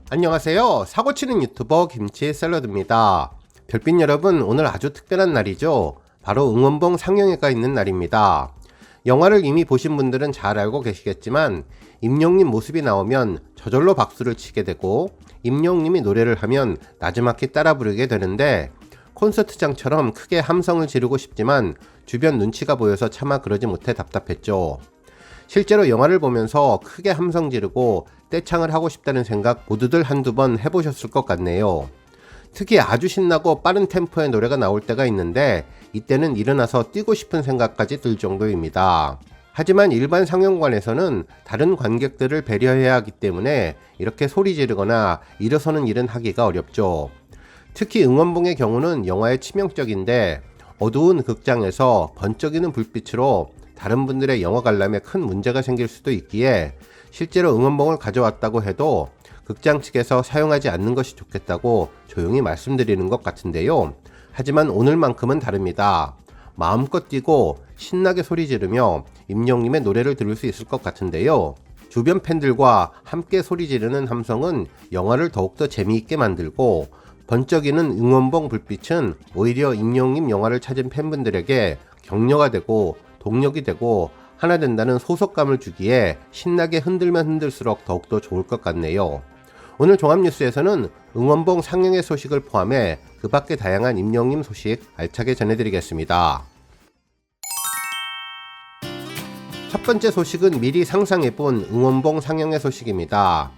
안녕하세요. 사고치는 유튜버 김치샐러드입니다. 별빛 여러분, 오늘 아주 특별한 날이죠. 바로 응원봉 상영회가 있는 날입니다. 영화를 이미 보신 분들은 잘 알고 계시겠지만 임영님 모습이 나오면 저절로 박수를 치게 되고 임영님이 노래를 하면 나지막히 따라 부르게 되는데, 콘서트장처럼 크게 함성을 지르고 싶지만 주변 눈치가 보여서 차마 그러지 못해 답답했죠. 실제로 영화를 보면서 크게 함성 지르고 떼창을 하고 싶다는 생각 모두들 한두 번 해보셨을 것 같네요. 특히 아주 신나고 빠른 템포의 노래가 나올 때가 있는데 이때는 일어나서 뛰고 싶은 생각까지 들 정도입니다. 하지만 일반 상영관에서는 다른 관객들을 배려해야 하기 때문에 이렇게 소리 지르거나 일어서는 일은 하기가 어렵죠. 특히 응원봉의 경우는 영화에 치명적인데, 어두운 극장에서 번쩍이는 불빛으로 다른 분들의 영화 관람에 큰 문제가 생길 수도 있기에 실제로 응원봉을 가져왔다고 해도 극장 측에서 사용하지 않는 것이 좋겠다고 조용히 말씀드리는 것 같은데요. 하지만 오늘만큼은 다릅니다. 마음껏 뛰고 신나게 소리 지르며 임영님의 노래를 들을 수 있을 것 같은데요. 주변 팬들과 함께 소리 지르는 함성은 영화를 더욱더 재미있게 만들고, 번쩍이는 응원봉 불빛은 오히려 임영님 영화를 찾은 팬분들에게 격려가 되고 동력이 되고 하나 된다는 소속감을 주기에 신나게 흔들면 흔들수록 더욱더 좋을 것 같네요. 오늘 종합뉴스에서는 응원봉 상영회 소식을 포함해 그 밖의 다양한 임영님 소식 알차게 전해드리겠습니다. 첫 번째 소식은 미리 상상해본 응원봉 상영회 소식입니다.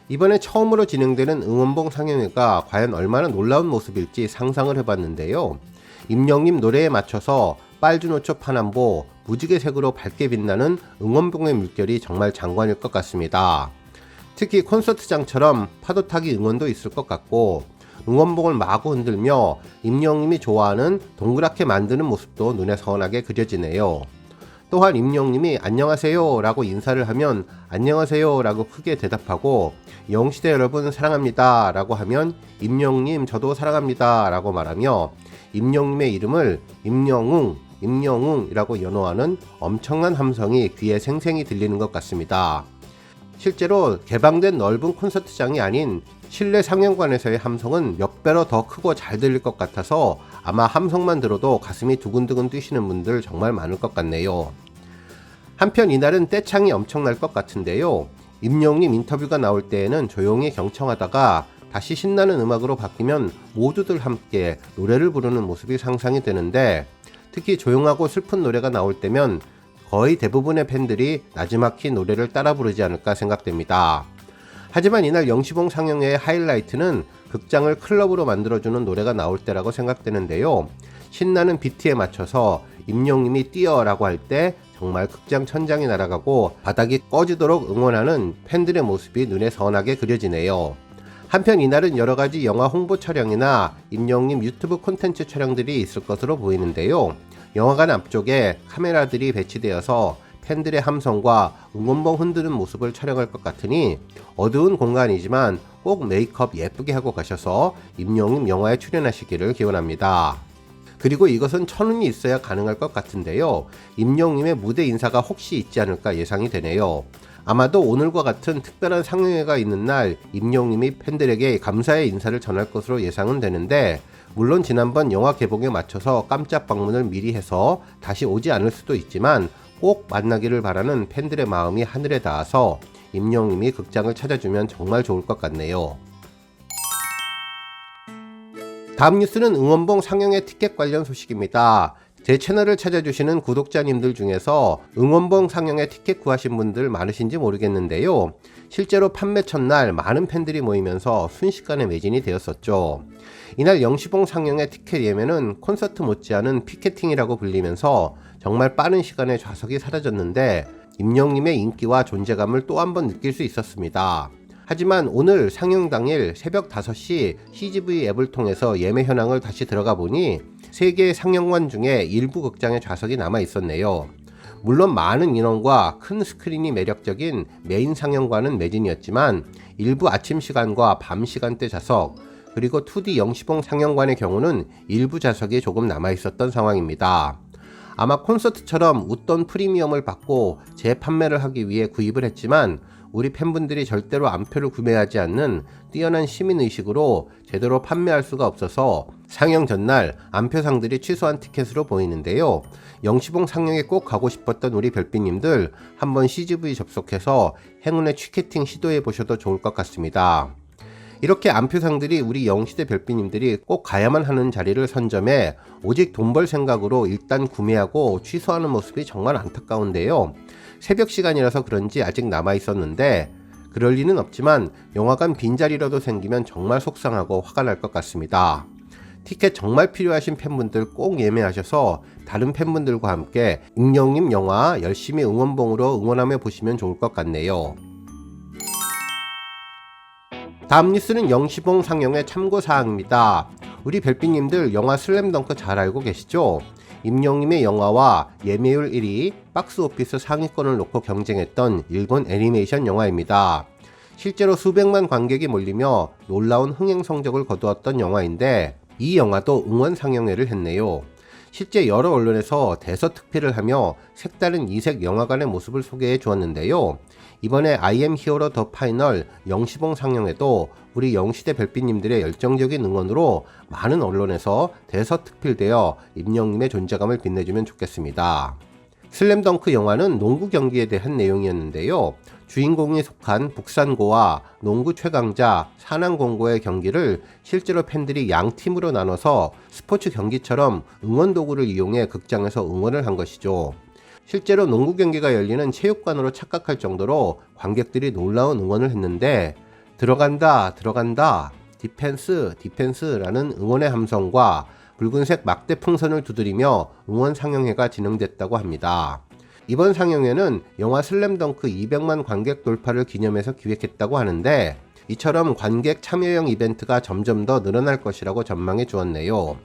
이번에 처음으로 진행되는 응원봉 상영회가 과연 얼마나 놀라운 모습일지 상상을 해봤는데요. 임영님 노래에 맞춰서 빨주노초 파남보 무지개색으로 밝게 빛나는 응원봉의 물결이 정말 장관일 것 같습니다. 특히 콘서트장처럼 파도타기 응원도 있을 것 같고, 응원봉을 마구 흔들며 임영님이 좋아하는 동그랗게 만드는 모습도 눈에 선하게 그려지네요. 또한 임영님이 안녕하세요 라고 인사를 하면 안녕하세요 라고 크게 대답하고, 영시대 여러분 사랑합니다 라고 하면 임영님 저도 사랑합니다 라고 말하며 임영님의 이름을 임영웅 이라고 연호하는 엄청난 함성이 귀에 생생히 들리는 것 같습니다. 실제로 개방된 넓은 콘서트장이 아닌 실내 상영관에서의 함성은 몇 배로 더 크고 잘 들릴 것 같아서 아마 함성만 들어도 가슴이 두근두근 뛰시는 분들 정말 많을 것 같네요. 한편 이날은 떼창이 엄청날 것 같은데요. 임영님 인터뷰가 나올 때에는 조용히 경청하다가 다시 신나는 음악으로 바뀌면 모두들 함께 노래를 부르는 모습이 상상이 되는데, 특히 조용하고 슬픈 노래가 나올 때면 거의 대부분의 팬들이 나지막히 노래를 따라 부르지 않을까 생각됩니다. 하지만 이날 영시봉 상영회의 하이라이트는 극장을 클럽으로 만들어주는 노래가 나올 때라고 생각되는데요. 신나는 비트에 맞춰서 임영님이 뛰어라고 할 때 정말 극장 천장이 날아가고 바닥이 꺼지도록 응원하는 팬들의 모습이 눈에 선하게 그려지네요. 한편 이날은 여러가지 영화 홍보 촬영이나 임영님 유튜브 콘텐츠 촬영들이 있을 것으로 보이는데요. 영화관 앞쪽에 카메라들이 배치되어서 팬들의 함성과 응원봉 흔드는 모습을 촬영할 것 같으니 어두운 공간이지만 꼭 메이크업 예쁘게 하고 가셔서 임영님 영화에 출연하시기를 기원합니다. 그리고 이것은 천운이 있어야 가능할 것 같은데요. 임영님의 무대 인사가 혹시 있지 않을까 예상이 되네요. 아마도 오늘과 같은 특별한 상영회가 있는 날 임영님이 팬들에게 감사의 인사를 전할 것으로 예상은 되는데, 물론 지난번 영화 개봉에 맞춰서 깜짝 방문을 미리 해서 다시 오지 않을 수도 있지만 꼭 만나기를 바라는 팬들의 마음이 하늘에 닿아서 임영님이 극장을 찾아주면 정말 좋을 것 같네요. 다음 뉴스는 응원봉 상영회 티켓 관련 소식입니다. 제 채널을 찾아주시는 구독자님들 중에서 응원봉 상영회 티켓 구하신 분들 많으신지 모르겠는데요. 실제로 판매 첫날 많은 팬들이 모이면서 순식간에 매진이 되었었죠. 이날 영시봉 상영회 티켓 예매는 콘서트 못지않은 피켓팅이라고 불리면서 정말 빠른 시간에 좌석이 사라졌는데, 임영님의 인기와 존재감을 또 한 번 느낄 수 있었습니다. 하지만 오늘 상영 당일 새벽 5시 CGV 앱을 통해서 예매 현황을 다시 들어가 보니 3개의 상영관 중에 일부 극장의 좌석이 남아 있었네요. 물론 많은 인원과 큰 스크린이 매력적인 메인 상영관은 매진이었지만 일부 아침 시간과 밤 시간대 좌석, 그리고 2D 영시봉 상영관의 경우는 일부 좌석이 조금 남아 있었던 상황입니다. 아마 콘서트처럼 웃돈 프리미엄을 받고 재판매를 하기 위해 구입을 했지만 우리 팬분들이 절대로 암표를 구매하지 않는 뛰어난 시민의식으로 제대로 판매할 수가 없어서 상영 전날 암표상들이 취소한 티켓으로 보이는데요. 영시봉 상영에 꼭 가고 싶었던 우리 별빛님들 한번 CGV 접속해서 행운의 취캐팅 시도해 보셔도 좋을 것 같습니다. 이렇게 암표상들이 우리 영시대 별빛님들이 꼭 가야만 하는 자리를 선점해 오직 돈 벌 생각으로 일단 구매하고 취소하는 모습이 정말 안타까운데요. 새벽 시간이라서 그런지 아직 남아 있었는데 그럴 리는 없지만 영화관 빈자리라도 생기면 정말 속상하고 화가 날 것 같습니다. 티켓 정말 필요하신 팬분들 꼭 예매하셔서 다른 팬분들과 함께 임영님 영화 열심히 응원봉으로 응원하며 보시면 좋을 것 같네요. 다음 뉴스는 영시봉 상영의 참고사항입니다. 우리 별빛님들 영화 슬램덩크 잘 알고 계시죠? 임영님의 영화와 예매율 1위, 박스오피스 상위권을 놓고 경쟁했던 일본 애니메이션 영화입니다. 실제로 수백만 관객이 몰리며 놀라운 흥행 성적을 거두었던 영화인데 이 영화도 응원 상영회를 했네요. 실제 여러 언론에서 대서특필을 하며 색다른 이색 영화관의 모습을 소개해 주었는데요. 이번에 I am hero the final 영시봉 상영에도 우리 영시대 별빛님들의 열정적인 응원으로 많은 언론에서 대서특필되어 임영님의 존재감을 빛내주면 좋겠습니다. 슬램덩크 영화는 농구 경기에 대한 내용이었는데요. 주인공이 속한 북산고와 농구 최강자 산안공고의 경기를 실제로 팬들이 양 팀으로 나눠서 스포츠 경기처럼 응원 도구를 이용해 극장에서 응원을 한 것이죠. 실제로 농구 경기가 열리는 체육관으로 착각할 정도로 관객들이 놀라운 응원을 했는데 들어간다 들어간다 디펜스 디펜스라는 응원의 함성과 붉은색 막대 풍선을 두드리며 응원 상영회가 진행됐다고 합니다. 이번 상영회는 영화 슬램덩크 200만 관객 돌파를 기념해서 기획했다고 하는데 이처럼 관객 참여형 이벤트가 점점 더 늘어날 것이라고 전망해 주었네요.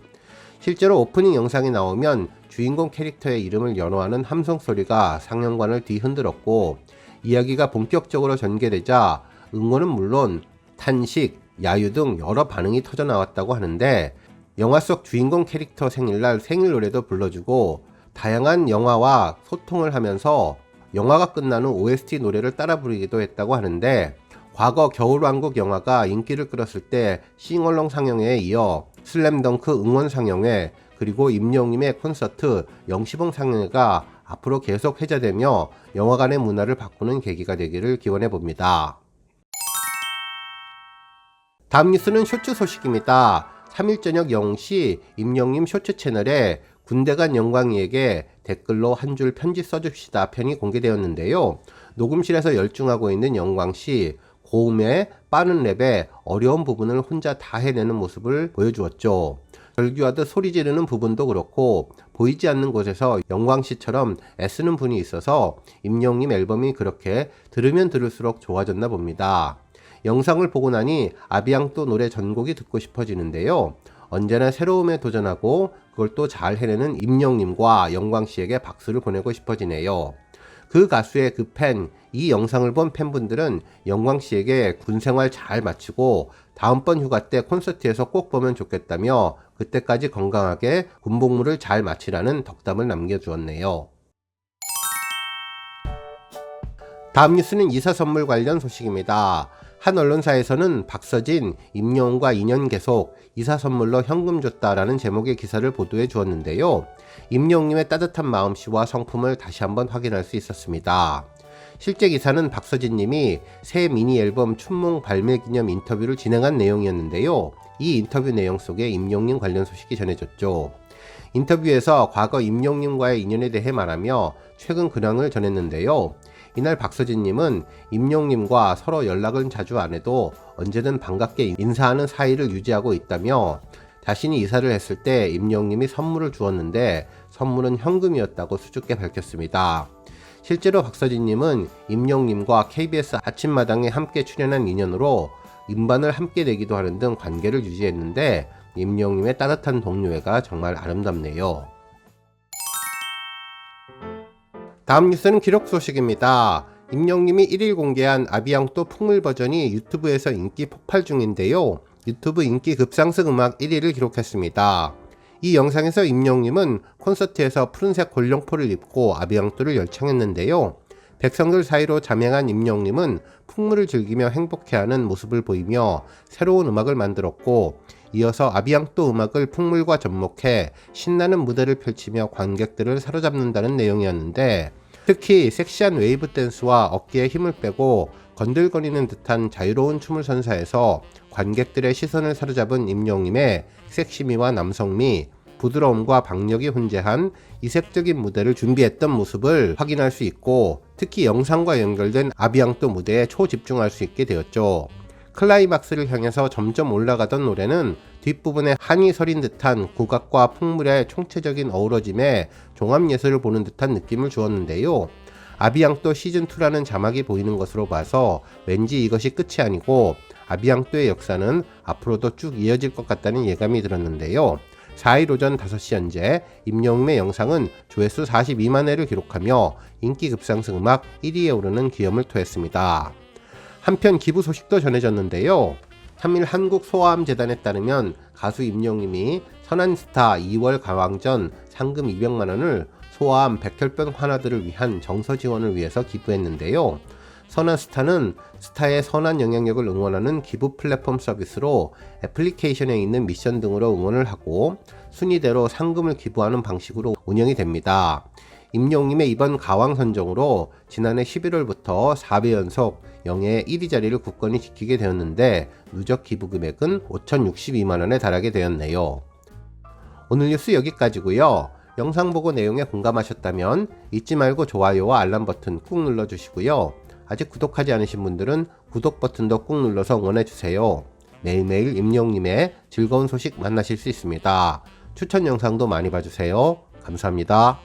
실제로 오프닝 영상이 나오면 주인공 캐릭터의 이름을 연호하는 함성 소리가 상영관을 뒤흔들었고 이야기가 본격적으로 전개되자 응원은 물론 탄식, 야유 등 여러 반응이 터져 나왔다고 하는데 영화 속 주인공 캐릭터 생일날 생일 노래도 불러주고 다양한 영화와 소통을 하면서 영화가 끝난 후 OST 노래를 따라 부르기도 했다고 하는데 과거 겨울왕국 영화가 인기를 끌었을 때 싱얼롱 상영회에 이어 슬램덩크 응원 상영회 그리고 임영님의 콘서트 영시봉 상영회가 앞으로 계속 회자되며 영화관의 문화를 바꾸는 계기가 되기를 기원해 봅니다. 다음 뉴스는 쇼츠 소식입니다. 3일 저녁 0시 임영님 쇼츠 채널에 군대 간 영광이에게 댓글로 한 줄 편지 써줍시다 편이 공개되었는데요. 녹음실에서 열중하고 있는 영광씨 고음에 빠른 랩에 어려운 부분을 혼자 다 해내는 모습을 보여주었죠. 절규하듯 소리 지르는 부분도 그렇고 보이지 않는 곳에서 영광씨처럼 애쓰는 분이 있어서 임영님 앨범이 그렇게 들으면 들을수록 좋아졌나 봅니다. 영상을 보고 나니 아비앙또 노래 전곡이 듣고 싶어지는데요. 언제나 새로움에 도전하고 그걸 또 잘 해내는 임영님과 영광씨에게 박수를 보내고 싶어지네요. 그 가수의 그 팬, 이 영상을 본 팬분들은 영광씨에게 군생활 잘 마치고 다음번 휴가 때 콘서트에서 꼭 보면 좋겠다며 그때까지 건강하게 군복무를 잘 마치라는 덕담을 남겨주었네요. 다음 뉴스는 이사 선물 관련 소식입니다. 한 언론사에서는 박서진, 임영웅과 인연 계속, 이사 선물로 현금 줬다라는 제목의 기사를 보도해 주었는데요. 임영웅님의 따뜻한 마음씨와 성품을 다시 한번 확인할 수 있었습니다. 실제 기사는 박서진님이 새 미니 앨범 춘몽 발매 기념 인터뷰를 진행한 내용이었는데요. 이 인터뷰 내용 속에 임영웅님 관련 소식이 전해졌죠. 인터뷰에서 과거 임영웅님과의 인연에 대해 말하며 최근 근황을 전했는데요. 이날 박서진님은 임영웅님과 서로 연락은 자주 안 해도 언제든 반갑게 인사하는 사이를 유지하고 있다며 자신이 이사를 했을 때 임영웅님이 선물을 주었는데 선물은 현금이었다고 수줍게 밝혔습니다. 실제로 박서진님은 임영웅님과 KBS 아침마당에 함께 출연한 인연으로 음반을 함께 내기도 하는 등 관계를 유지했는데 임영웅님의 따뜻한 동료애가 정말 아름답네요. 다음 뉴스는 기록 소식입니다. 임영웅님이 1일 공개한 아비앙또 풍물 버전이 유튜브에서 인기 폭발 중인데요. 유튜브 인기 급상승 음악 1위를 기록했습니다. 이 영상에서 임영웅님은 콘서트에서 푸른색 골룡포를 입고 아비앙또를 열창했는데요. 백성들 사이로 잠행한 임영웅님은 풍물을 즐기며 행복해하는 모습을 보이며 새로운 음악을 만들었고, 이어서 아비앙또 음악을 풍물과 접목해 신나는 무대를 펼치며 관객들을 사로잡는다는 내용이었는데, 특히 섹시한 웨이브 댄스와 어깨에 힘을 빼고 건들거리는 듯한 자유로운 춤을 선사해서 관객들의 시선을 사로잡은 임영임의 섹시미와 남성미, 부드러움과 박력이 혼재한 이색적인 무대를 준비했던 모습을 확인할 수 있고, 특히 영상과 연결된 아비앙또 무대에 초집중할 수 있게 되었죠. 클라이막스를 향해서 점점 올라가던 노래는 뒷부분에 한이 서린 듯한 국악과 풍물의 총체적인 어우러짐에 종합예술을 보는 듯한 느낌을 주었는데요. 아비앙또 시즌2라는 자막이 보이는 것으로 봐서 왠지 이것이 끝이 아니고 아비앙또의 역사는 앞으로도 쭉 이어질 것 같다는 예감이 들었는데요. 4일 오전 5시 현재 임영임의 영상은 조회수 42만 회를 기록하며 인기 급상승 음악 1위에 오르는 기염을 토했습니다. 한편 기부 소식도 전해졌는데요. 3일 한국소아암재단에 따르면 가수 임영임이 선한스타 2월 가왕전 상금 200만원을 소아암 백혈병 환자들을 위한 정서 지원을 위해서 기부했는데요. 선한스타는 스타의 선한 영향력을 응원하는 기부 플랫폼 서비스로 애플리케이션에 있는 미션 등으로 응원을 하고 순위대로 상금을 기부하는 방식으로 운영이 됩니다. 임영임의 이번 가왕 선정으로 지난해 11월부터 4배 연속 영예의 1위 자리를 굳건히 지키게 되었는데 누적 기부 금액은 5,062만원에 달하게 되었네요. 오늘 뉴스 여기까지고요. 영상 보고 내용에 공감하셨다면 잊지 말고 좋아요와 알람 버튼 꾹 눌러주시고요. 아직 구독하지 않으신 분들은 구독 버튼도 꾹 눌러서 응원해주세요. 매일매일 임영임의 즐거운 소식 만나실 수 있습니다. 추천 영상도 많이 봐주세요. 감사합니다.